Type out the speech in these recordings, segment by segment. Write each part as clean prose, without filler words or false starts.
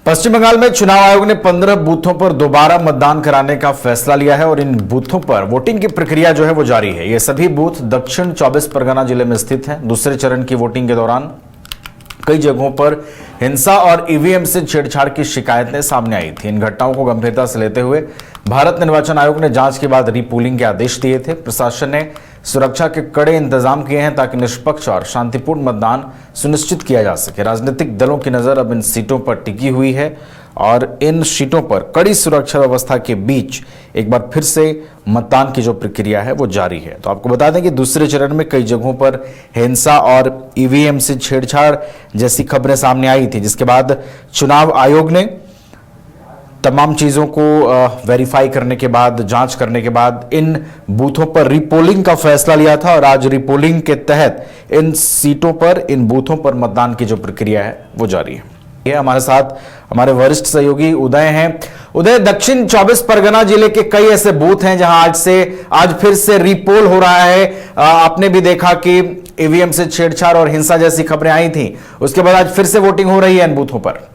पश्चिम बंगाल में चुनाव आयोग ने 15 बूथों पर दोबारा मतदान कराने का फैसला लिया है और इन बूथों पर वोटिंग की प्रक्रिया जो है वो जारी है। ये सभी बूथ दक्षिण 24 परगना जिले में स्थित हैं। दूसरे चरण की वोटिंग के दौरान कई जगहों पर हिंसा और ईवीएम से छेड़छाड़ की शिकायतें सामने आई थी। इन घटनाओं को गंभीरता से लेते हुए भारत निर्वाचन आयोग ने जांच के बाद रीपोलिंग के आदेश दिए थे। प्रशासन ने सुरक्षा के कड़े इंतजाम किए हैं ताकि निष्पक्ष और शांतिपूर्ण मतदान सुनिश्चित किया जा सके। राजनीतिक दलों की नजर अब इन सीटों पर टिकी हुई है और इन सीटों पर कड़ी सुरक्षा व्यवस्था के बीच एक बार फिर से मतदान की जो प्रक्रिया है वो जारी है। तो आपको बता दें कि दूसरे चरण में कई जगहों पर हिंसा और ईवीएम से छेड़छाड़ जैसी खबरें सामने आई थी, जिसके बाद चुनाव आयोग ने तमाम चीजों को वेरीफाई करने के बाद, जांच करने के बाद इन बूथों पर रीपोलिंग का फैसला लिया था और आज रीपोलिंग के तहत इन सीटों पर, इन बूथों पर मतदान की जो प्रक्रिया है वो जारी है। ये हमारे साथ हमारे वरिष्ठ सहयोगी उदय हैं। उदय, दक्षिण 24 परगना जिले के कई ऐसे बूथ हैं जहां आज फिर से रीपोल हो रहा है। आपने भी देखा कि ईवीएम से छेड़छाड़ और हिंसा जैसी खबरें आई थी, उसके बाद आज फिर से वोटिंग हो रही है इन बूथों पर।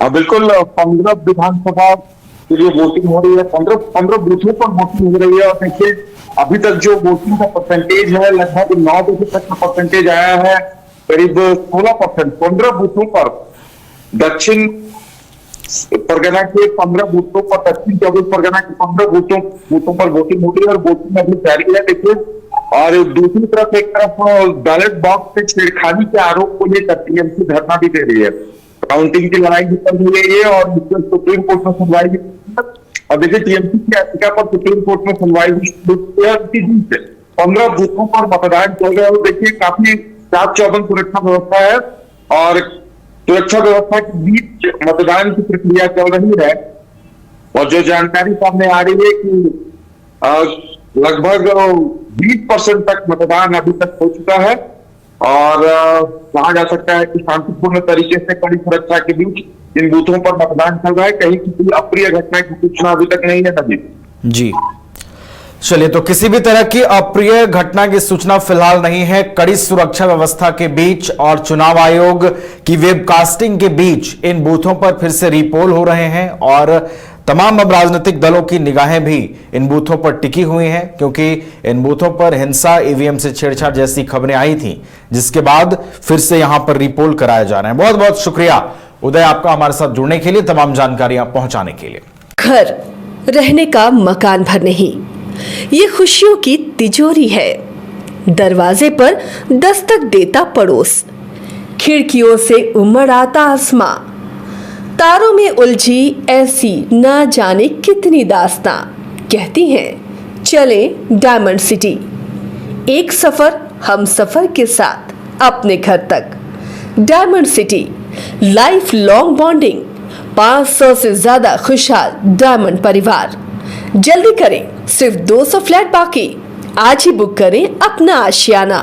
बिल्कुल, 15 विधानसभा के लिए वोटिंग हो रही है। 15 बूथों पर वोटिंग हो रही है। और देखिए, अभी तक जो वोटिंग का परसेंटेज है लगभग 9 बजे तक का परसेंटेज आया है, करीब 16%। 15 बूथों पर दक्षिण परगना के 15 बूथों पर, दक्षिण 24 परगना के 15 बूथों पर वोटिंग हो रही है और वोटिंग अभी जारी है। देखिए, और दूसरी तरफ एक तरफ बैलेट बॉक्स से छेड़खानी के आरोप को लेकर टीएमसी धरना भी दे रही है। काउंटिंग की लड़ाई भी चल रही है और सुप्रीम कोर्ट में सुनवाई भी। और देखिए, टीएमसी की याचिका पर सुप्रीम कोर्ट में सुनवाई भी 15 बूथों पर मतदान चल रहा है। और देखिए, काफी चाक चौबंद सुरक्षा व्यवस्था है और सुरक्षा व्यवस्था के बीच मतदान की प्रक्रिया चल रही है। और जो जानकारी सामने आ रही है कि लगभग 20% तक मतदान अभी तक हो चुका है और कहा जा सकता है कि शांतिपूर्ण तरीके से कड़ी सुरक्षा के बीच इन बूथों पर मतदान चल रहा है। कहीं किसी अप्रिय घटना की सूचना अभी तक नहीं है। नजीब जी, चलिए, तो किसी भी तरह की अप्रिय घटना की सूचना फिलहाल नहीं है। कड़ी सुरक्षा व्यवस्था के बीच और चुनाव आयोग की वेबकास्टिंग के बीच इन बूथों पर फिर से रीपोल हो रहे हैं और तमाम अब राजनीतिक दलों की निगाहें भी इन बूथों पर टिकी हुई हैं, क्योंकि इन बूथों पर हिंसा, ईवीएम से छेड़छाड़ जैसी खबरें आई थी, जिसके बाद फिर से यहां पर रीपोल कराया जा रहा है। बहुत बहुत शुक्रिया उदय आपका हमारे साथ जुड़ने के लिए, तमाम जानकारियां पहुंचाने के लिए। घर रहने का मकान भर नहीं, ये खुशियों की तिजोरी है। दरवाजे पर दस्तक देता पड़ोस, खिड़कियों से उमड़ आता आसमां, तारों में उलझी ऐसी ना जाने कितनी दास्तां। कहती हैं चले डायमंड सिटी, एक सफर हम सफर के साथ अपने घर तक। Diamond city, life long bonding, 500 से ज्यादा खुशहाल डायमंड परिवार। जल्दी करें, सिर्फ 200 फ्लैट बाकी। आज ही बुक करें अपना आशियाना।